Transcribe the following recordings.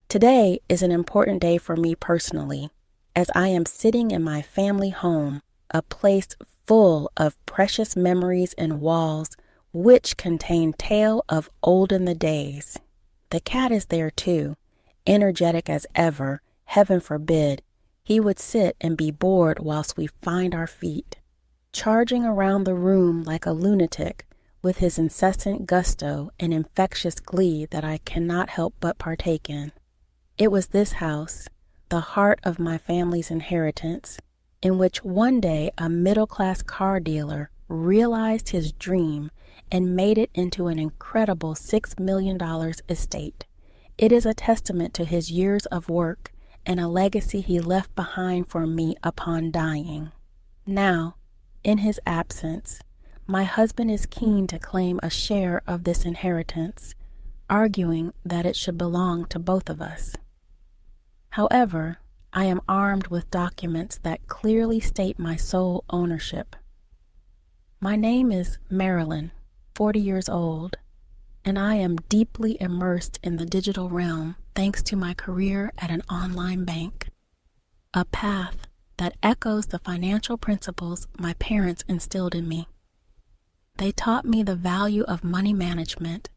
Today is an important day for me personally, as I am sitting in my family home, a place full of precious memories and walls which contain tale of olden the days. The cat is there too, energetic as ever. Heaven forbid he would sit and be bored whilst we find our feet, charging around the room like a lunatic with his incessant gusto and infectious glee that I cannot help but partake in. It was this house, the heart of my family's inheritance, in which one day a middle-class car dealer realized his dream and made it into an incredible $6 million estate. It is a testament to his years of work and a legacy he left behind for me upon dying. Now, in his absence, my husband is keen to claim a share of this inheritance, arguing that it should belong to both of us. However, I am armed with documents that clearly state my sole ownership. My name is Marilyn, 40 years old, and I am deeply immersed in the digital realm thanks to my career at an online bank, a path that echoes the financial principles my parents instilled in me. They taught me the value of money management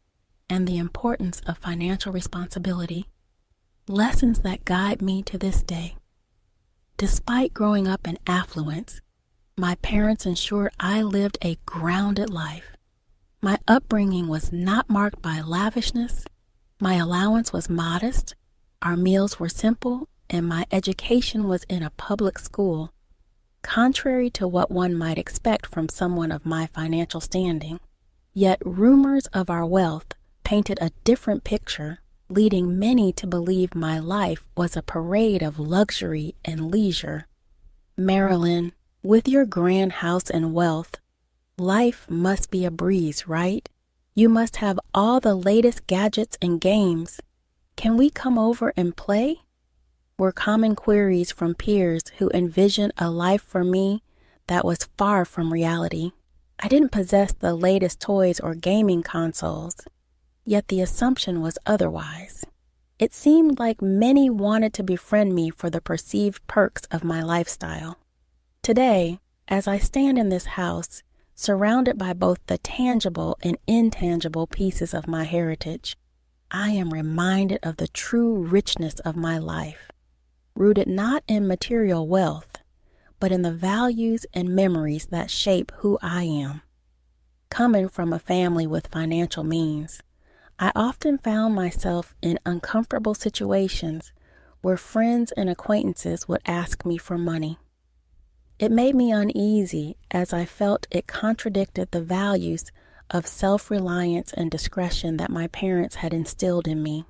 and the importance of financial responsibility, lessons that guide me to this day. Despite growing up in affluence, my parents ensured I lived a grounded life. My upbringing was not marked by lavishness, my allowance was modest, our meals were simple, and my education was in a public school, contrary to what one might expect from someone of my financial standing. Yet rumors of our wealth painted a different picture, leading many to believe my life was a parade of luxury and leisure. Marilyn, with your grand house and wealth, life must be a breeze, right? You must have all the latest gadgets and games. Can we come over and play? Were common queries from peers who envisioned a life for me that was far from reality. I didn't possess the latest toys or gaming consoles, yet the assumption was otherwise. It seemed like many wanted to befriend me for the perceived perks of my lifestyle. Today, as I stand in this house, surrounded by both the tangible and intangible pieces of my heritage, I am reminded of the true richness of my life, rooted not in material wealth, but in the values and memories that shape who I am. Coming from a family with financial means, I often found myself in uncomfortable situations where friends and acquaintances would ask me for money. It made me uneasy as I felt it contradicted the values of self-reliance and discretion that my parents had instilled in me.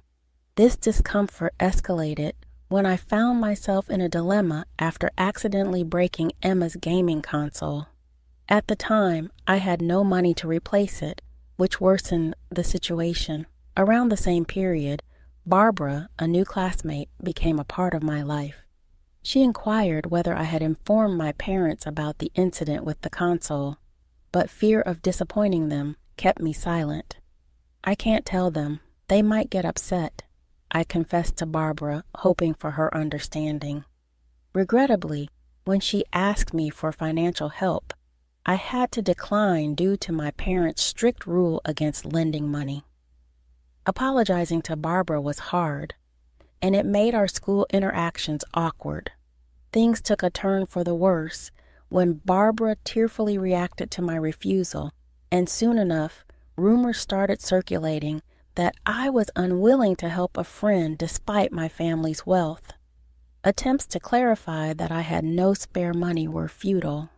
This discomfort escalated when I found myself in a dilemma after accidentally breaking Emma's gaming console. At the time, I had no money to replace it, which worsened the situation. Around the same period, Barbara, a new classmate, became a part of my life. She inquired whether I had informed my parents about the incident with the console, but fear of disappointing them kept me silent. I can't tell them. They might get upset, I confessed to Barbara, hoping for her understanding. Regrettably, when she asked me for financial help, I had to decline due to my parents' strict rule against lending money. Apologizing to Barbara was hard, and it made our school interactions awkward. Things took a turn for the worse when Barbara tearfully reacted to my refusal, and soon enough, rumors started circulating that I was unwilling to help a friend despite my family's wealth. Attempts to clarify that I had no spare money were futile.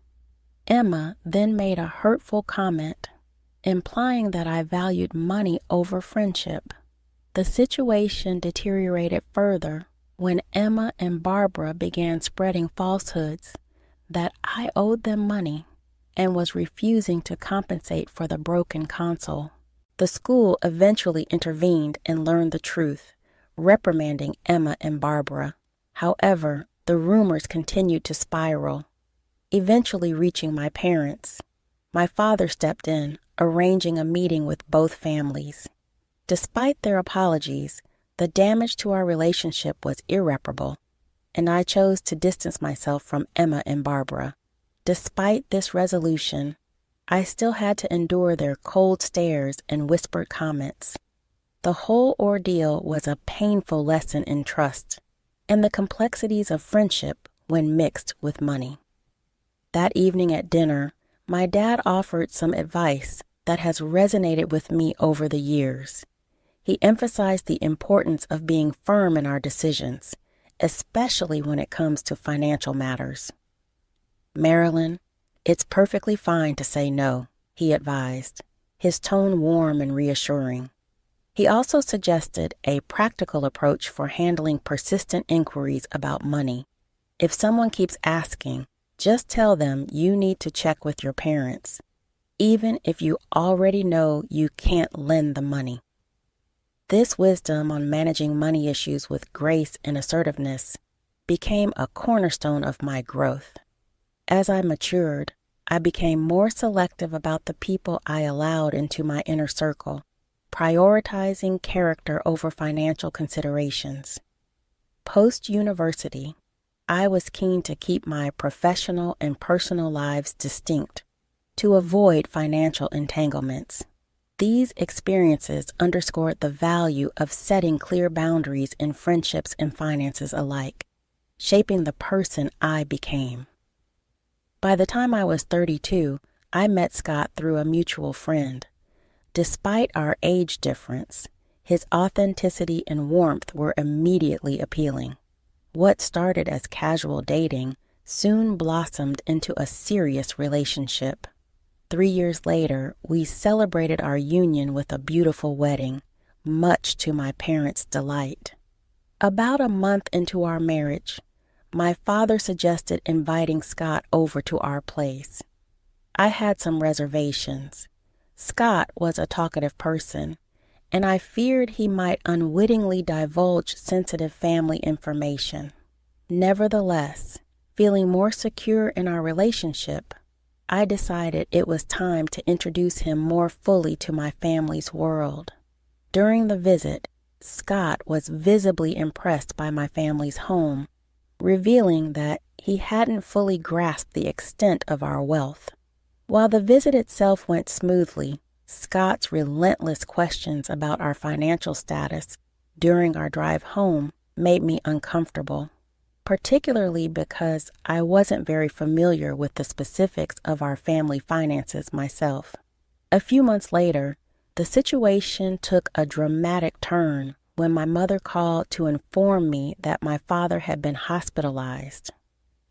Emma then made a hurtful comment, implying that I valued money over friendship. The situation deteriorated further when Emma and Barbara began spreading falsehoods that I owed them money and was refusing to compensate for the broken console. The school eventually intervened and learned the truth, reprimanding Emma and Barbara. However, the rumors continued to spiral, eventually reaching my parents. My father stepped in, arranging a meeting with both families. Despite their apologies, The damage to our relationship was irreparable, and I chose to distance myself from Emma and Barbara. Despite this resolution, I still had to endure their cold stares and whispered comments. The whole ordeal was a painful lesson in trust and the complexities of friendship when mixed with money. That evening at dinner, my dad offered some advice that has resonated with me over the years. He emphasized the importance of being firm in our decisions, especially when it comes to financial matters. "Marilyn, it's perfectly fine to say no," he advised, his tone warm and reassuring. He also suggested a practical approach for handling persistent inquiries about money. If someone keeps asking, just tell them you need to check with your parents, even if you already know you can't lend the money. This wisdom on managing money issues with grace and assertiveness became a cornerstone of my growth. As I matured, I became more selective about the people I allowed into my inner circle, prioritizing character over financial considerations. Post-university, I was keen to keep my professional and personal lives distinct to avoid financial entanglements. These experiences underscored the value of setting clear boundaries in friendships and finances alike, shaping the person I became. By the time I was 32, I met Scott through a mutual friend. Despite our age difference, his authenticity and warmth were immediately appealing. What started as casual dating soon blossomed into a serious relationship. 3 years later, we celebrated our union with a beautiful wedding, much to my parents' delight. About a month into our marriage, my father suggested inviting Scott over to our place. I had some reservations. Scott was a talkative person, and I feared he might unwittingly divulge sensitive family information. Nevertheless, feeling more secure in our relationship, I decided it was time to introduce him more fully to my family's world. During the visit, Scott was visibly impressed by my family's home, revealing that he hadn't fully grasped the extent of our wealth. While the visit itself went smoothly, Scott's relentless questions about our financial status during our drive home made me uncomfortable, particularly because I wasn't very familiar with the specifics of our family finances myself. A few months later, the situation took a dramatic turn when my mother called to inform me that my father had been hospitalized,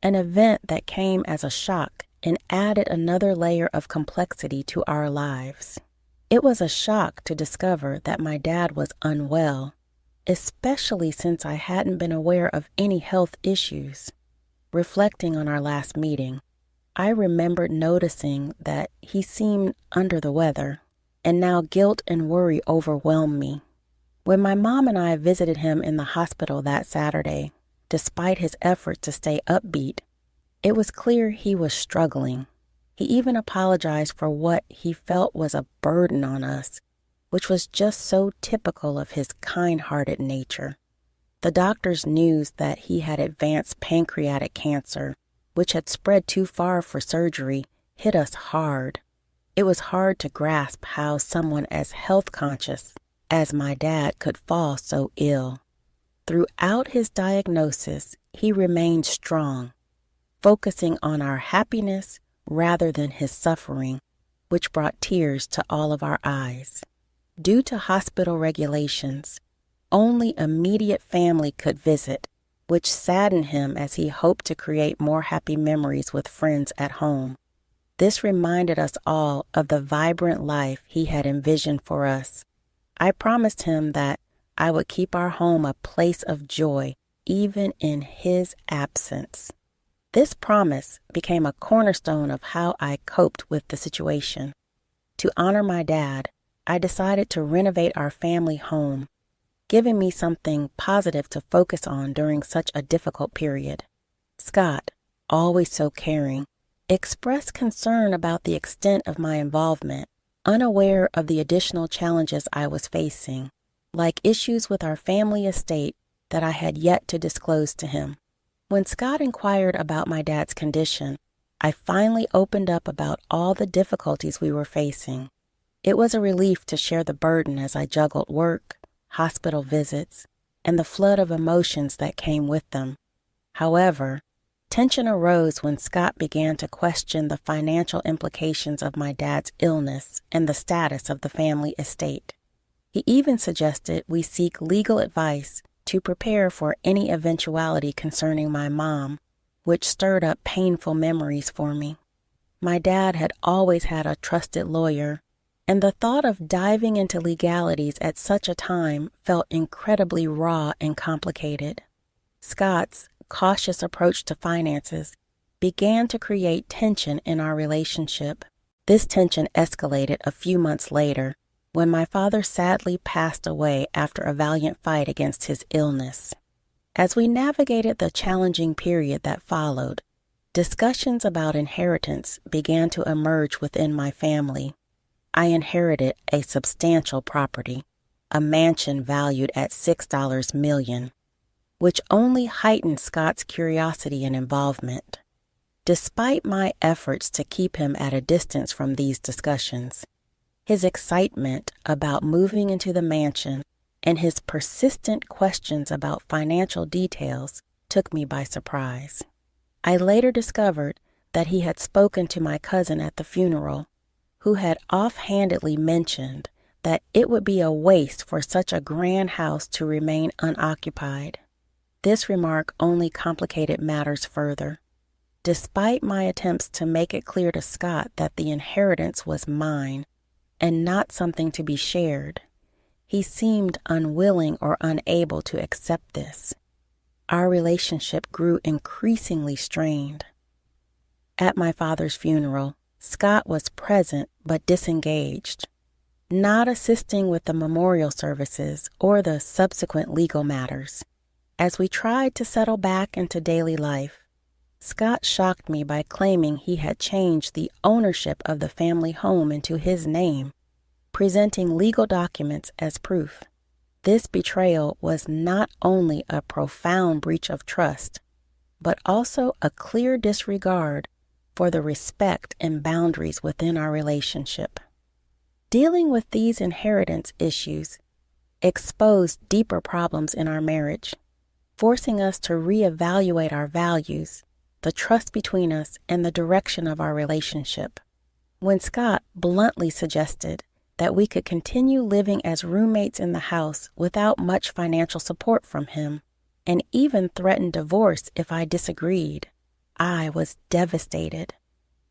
an event that came as a shock and added another layer of complexity to our lives. It was a shock to discover that my dad was unwell, especially since I hadn't been aware of any health issues. Reflecting on our last meeting, I remembered noticing that he seemed under the weather, and now guilt and worry overwhelmed me. When my mom and I visited him in the hospital that Saturday, despite his efforts to stay upbeat, it was clear he was struggling. He even apologized for what he felt was a burden on us, which was just so typical of his kind-hearted nature. The doctor's news that he had advanced pancreatic cancer, which had spread too far for surgery, hit us hard. It was hard to grasp how someone as health-conscious as my dad could fall so ill. Throughout his diagnosis, he remained strong, focusing on our happiness rather than his suffering, which brought tears to all of our eyes. Due to hospital regulations, only immediate family could visit, which saddened him as he hoped to create more happy memories with friends at home. This reminded us all of the vibrant life he had envisioned for us. I promised him that I would keep our home a place of joy, even in his absence. This promise became a cornerstone of how I coped with the situation. To honor my dad, I decided to renovate our family home, giving me something positive to focus on during such a difficult period. Scott, always so caring, expressed concern about the extent of my involvement, unaware of the additional challenges I was facing. like issues with our family estate that I had yet to disclose to him. When Scott inquired about my dad's condition, I finally opened up about all the difficulties we were facing. It was a relief to share the burden as I juggled work, hospital visits, and the flood of emotions that came with them. However, tension arose when Scott began to question the financial implications of my dad's illness and the status of the family estate. He even suggested we seek legal advice to prepare for any eventuality concerning my mom, which stirred up painful memories for me. My dad had always had a trusted lawyer, and the thought of diving into legalities at such a time felt incredibly raw and complicated. Scott's cautious approach to finances began to create tension in our relationship. This tension escalated a few months later when my father sadly passed away after a valiant fight against his illness. As we navigated the challenging period that followed, discussions about inheritance began to emerge within my family. I inherited a substantial property, a mansion valued at $6 million, which only heightened Scott's curiosity and involvement. Despite my efforts to keep him at a distance from these discussions, his excitement about moving into the mansion and his persistent questions about financial details took me by surprise. I later discovered that he had spoken to my cousin at the funeral, who had offhandedly mentioned that it would be a waste for such a grand house to remain unoccupied. This remark only complicated matters further. Despite my attempts to make it clear to Scott that the inheritance was mine and not something to be shared, he seemed unwilling or unable to accept this. Our relationship grew increasingly strained. At my father's funeral, Scott was present but disengaged, not assisting with the memorial services or the subsequent legal matters. As we tried to settle back into daily life, Scott shocked me by claiming he had changed the ownership of the family home into his name, presenting legal documents as proof. This betrayal was not only a profound breach of trust, but also a clear disregard for the respect and boundaries within our relationship. Dealing with these inheritance issues exposed deeper problems in our marriage, forcing us to reevaluate our values, the trust between us, and the direction of our relationship. When Scott bluntly suggested that we could continue living as roommates in the house without much financial support from him, and even threatened divorce if I disagreed, I was devastated.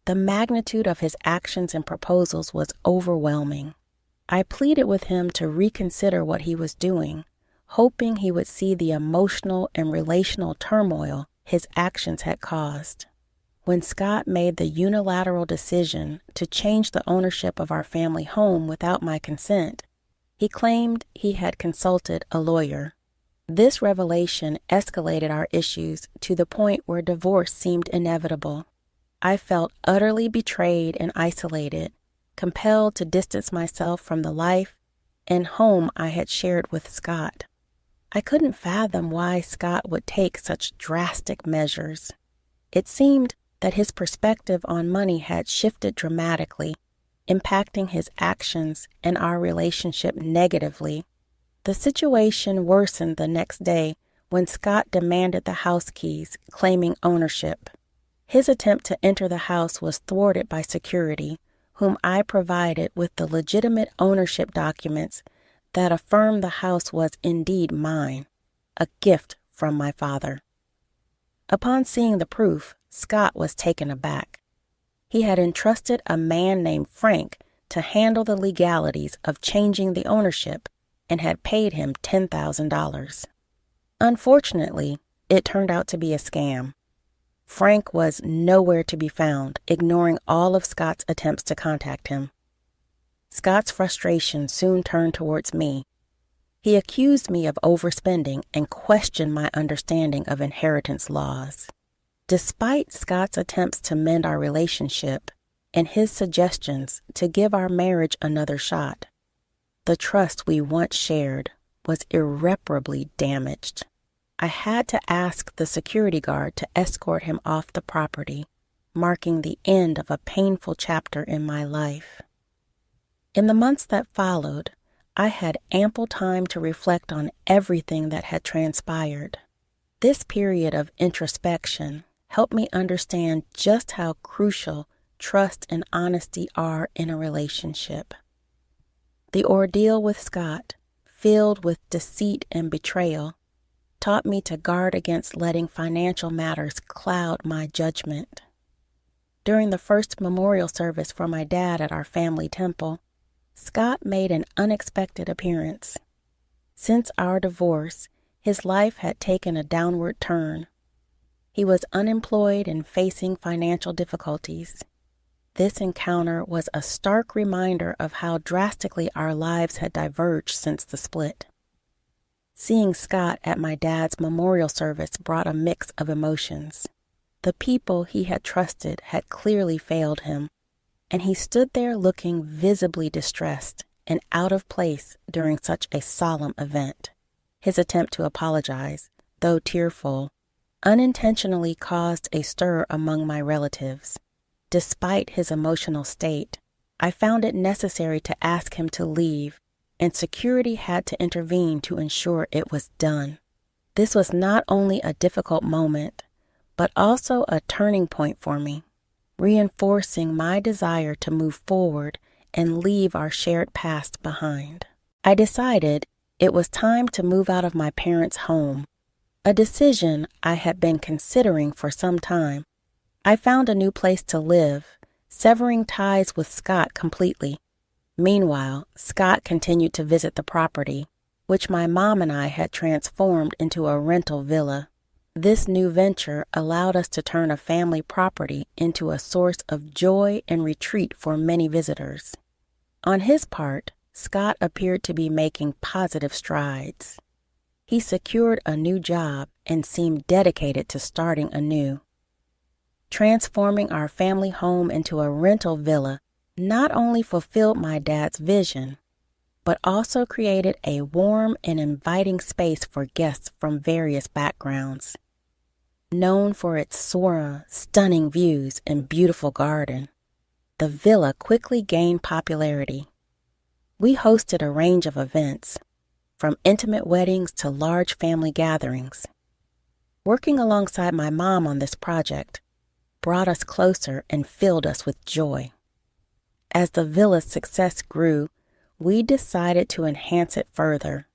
The magnitude of his actions and proposals was overwhelming. I pleaded with him to reconsider what he was doing, hoping he would see the emotional and relational turmoil his actions had caused. When Scott made the unilateral decision to change the ownership of our family home without my consent, he claimed he had consulted a lawyer. This revelation escalated our issues to the point where divorce seemed inevitable. I felt utterly betrayed and isolated, compelled to distance myself from the life and home I had shared with Scott. I couldn't fathom why Scott would take such drastic measures. It seemed that his perspective on money had shifted dramatically, impacting his actions and our relationship negatively. The situation worsened the next day when Scott demanded the house keys, claiming ownership. His attempt to enter the house was thwarted by security, whom I provided with the legitimate ownership documents that affirmed the house was indeed mine, a gift from my father. Upon seeing the proof, Scott was taken aback. He had entrusted a man named Frank to handle the legalities of changing the ownership and had paid him $10,000. Unfortunately, it turned out to be a scam. Frank was nowhere to be found, ignoring all of Scott's attempts to contact him. Scott's frustration soon turned towards me. He accused me of overspending and questioned my understanding of inheritance laws. Despite Scott's attempts to mend our relationship and his suggestions to give our marriage another shot, the trust we once shared was irreparably damaged. I had to ask the security guard to escort him off the property, marking the end of a painful chapter in my life. In the months that followed, I had ample time to reflect on everything that had transpired. This period of introspection helped me understand just how crucial trust and honesty are in a relationship. The ordeal with Scott, filled with deceit and betrayal, taught me to guard against letting financial matters cloud my judgment. During the first memorial service for my dad at our family temple, Scott made an unexpected appearance. Since our divorce, his life had taken a downward turn. He was unemployed and facing financial difficulties. This encounter was a stark reminder of how drastically our lives had diverged since the split. Seeing Scott at my dad's memorial service brought a mix of emotions. The people he had trusted had clearly failed him, and he stood there looking visibly distressed and out of place during such a solemn event. His attempt to apologize, though tearful, unintentionally caused a stir among my relatives. Despite his emotional state, I found it necessary to ask him to leave, and security had to intervene to ensure it was done. This was not only a difficult moment, but also a turning point for me, reinforcing my desire to move forward and leave our shared past behind. I decided it was time to move out of my parents' home, a decision I had been considering for some time. I found a new place to live, severing ties with Scott completely. Meanwhile, Scott continued to visit the property, which my mom and I had transformed into a rental villa. This new venture allowed us to turn a family property into a source of joy and retreat for many visitors. On his part, Scott appeared to be making positive strides. He secured a new job and seemed dedicated to starting anew. Transforming our family home into a rental villa not only fulfilled my dad's vision, but also created a warm and inviting space for guests from various backgrounds. Known for its stunning views and beautiful garden, the villa quickly gained popularity. We hosted a range of events, from intimate weddings to large family gatherings. Working alongside my mom on this project brought us closer and filled us with joy. As the villa's success grew, we decided to enhance it further.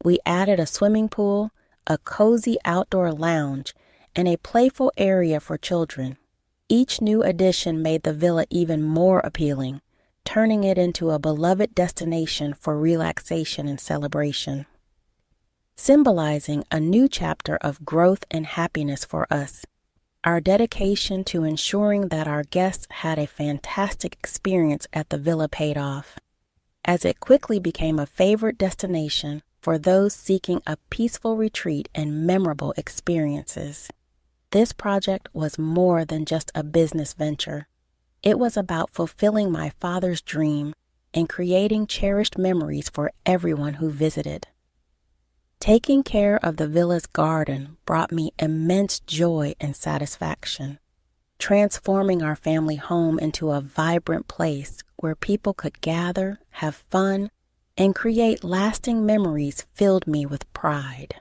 We added a swimming pool, a cozy outdoor lounge, and a playful area for children. Each new addition made the villa even more appealing, turning it into a beloved destination for relaxation and celebration. Symbolizing a new chapter of growth and happiness for us, our dedication to ensuring that our guests had a fantastic experience at the villa paid off, as it quickly became a favorite destination for those seeking a peaceful retreat and memorable experiences. This project was more than just a business venture. It was about fulfilling my father's dream and creating cherished memories for everyone who visited. Taking care of the villa's garden brought me immense joy and satisfaction. Transforming our family home into a vibrant place where people could gather, have fun, and create lasting memories filled me with pride.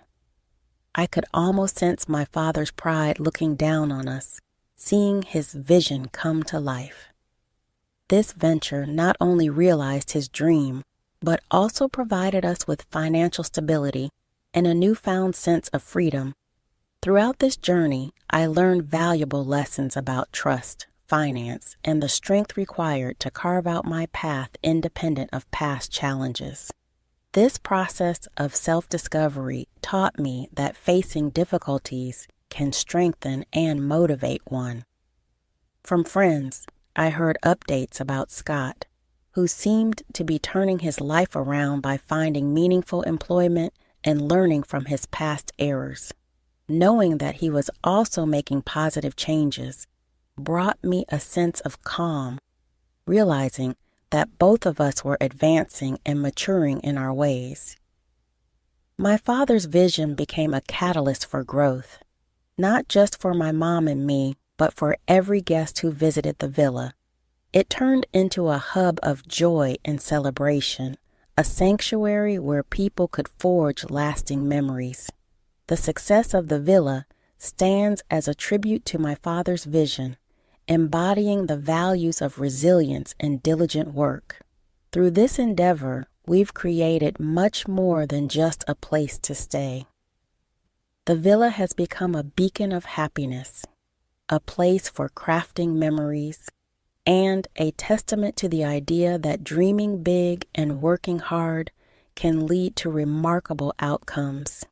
I could almost sense my father's pride looking down on us, seeing his vision come to life. This venture not only realized his dream, but also provided us with financial stability and a newfound sense of freedom. Throughout this journey, I learned valuable lessons about trust, finance, and the strength required to carve out my path independent of past challenges. This process of self-discovery taught me that facing difficulties can strengthen and motivate one. From friends, I heard updates about Scott, who seemed to be turning his life around by finding meaningful employment and learning from his past errors. Knowing that he was also making positive changes brought me a sense of calm, realizing that both of us were advancing and maturing in our ways. My father's vision became a catalyst for growth, not just for my mom and me, but for every guest who visited the villa. It turned into a hub of joy and celebration, a sanctuary where people could forge lasting memories. The success of the villa stands as a tribute to my father's vision, embodying the values of resilience and diligent work. Through this endeavor, we've created much more than just a place to stay. The villa has become a beacon of happiness, a place for crafting memories, and a testament to the idea that dreaming big and working hard can lead to remarkable outcomes.